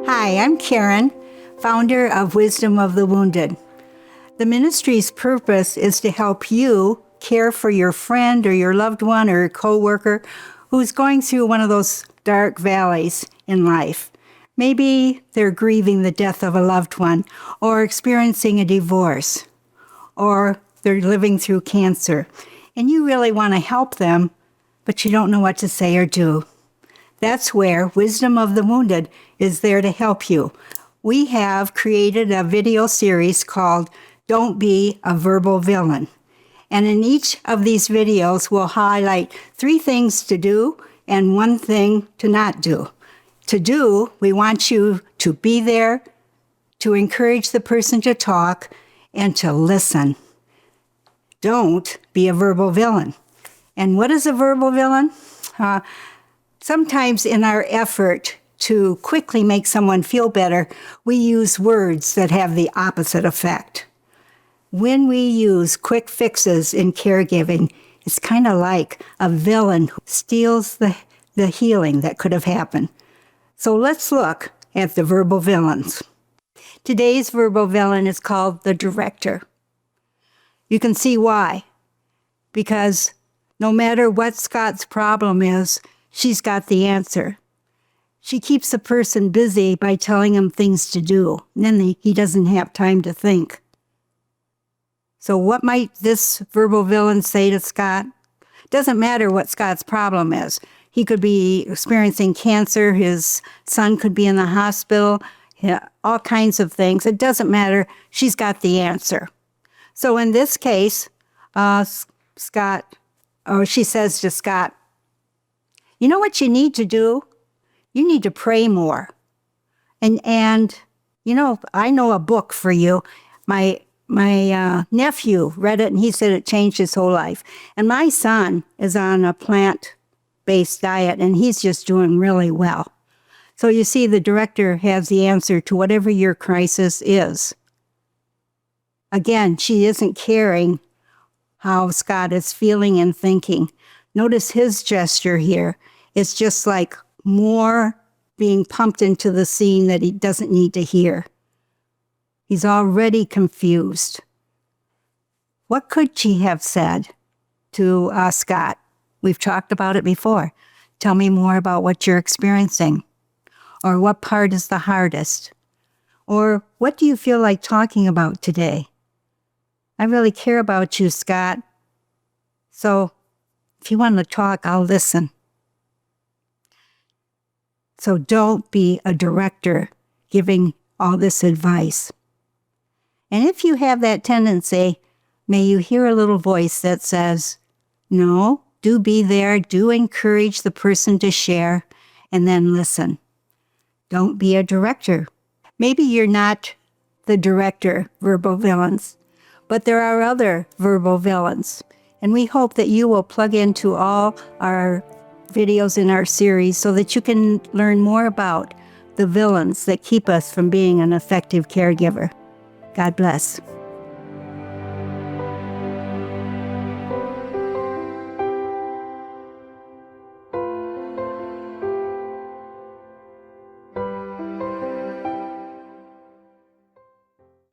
Hi, I'm Karen, founder of Wisdom of the Wounded. The ministry's purpose is to help you care for your friend or your loved one or coworker who's going through one of those dark valleys in life. Maybe they're grieving the death of a loved one or experiencing a divorce, or they're living through cancer, and you really want to help them, but you don't know what to say or do. That's where Wisdom of the Wounded is there to help you. We have created a video series called Don't Be a Verbal Villain. And in each of these videos, we'll highlight 3 things to do and 1 thing to not do. To do, we want you to be there, to encourage the person to talk, and to listen. Don't be a verbal villain. And what is a verbal villain? Sometimes in our effort to quickly make someone feel better, we use words that have the opposite effect. When we use quick fixes in caregiving, it's kind of like a villain who steals the healing that could have happened. So let's look at the verbal villains. Today's verbal villain is called the director. You can see why. Because no matter what Scott's problem is, she's got the answer. She keeps the person busy by telling him things to do, and then he doesn't have time to think. So what might this verbal villain say to Scott? Doesn't matter what Scott's problem is. He could be experiencing cancer, his son could be in the hospital, all kinds of things. It doesn't matter. She's got the answer. So in this case, she says to Scott, you know what you need to do? You need to pray more. And you know, I know a book for you. My nephew read it and he said it changed his whole life. And my son is on a plant-based diet and he's just doing really well. So you see, the director has the answer to whatever your crisis is. Again, she isn't caring how Scott is feeling and thinking. Notice his gesture here. It's just like more being pumped into the scene that he doesn't need to hear. He's already confused. What could she have said to Scott? We've talked about it before. Tell me more about what you're experiencing. Or what part is the hardest? Or what do you feel like talking about today? I really care about you, Scott. So if you want to talk, I'll listen. So don't be a director giving all this advice. And if you have that tendency, may you hear a little voice that says, no, do be there, do encourage the person to share, and then listen. Don't be a director. Maybe you're not the director, verbal villains, but there are other verbal villains. And we hope that you will plug into all our videos in our series so that you can learn more about the villains that keep us from being an effective caregiver. God bless.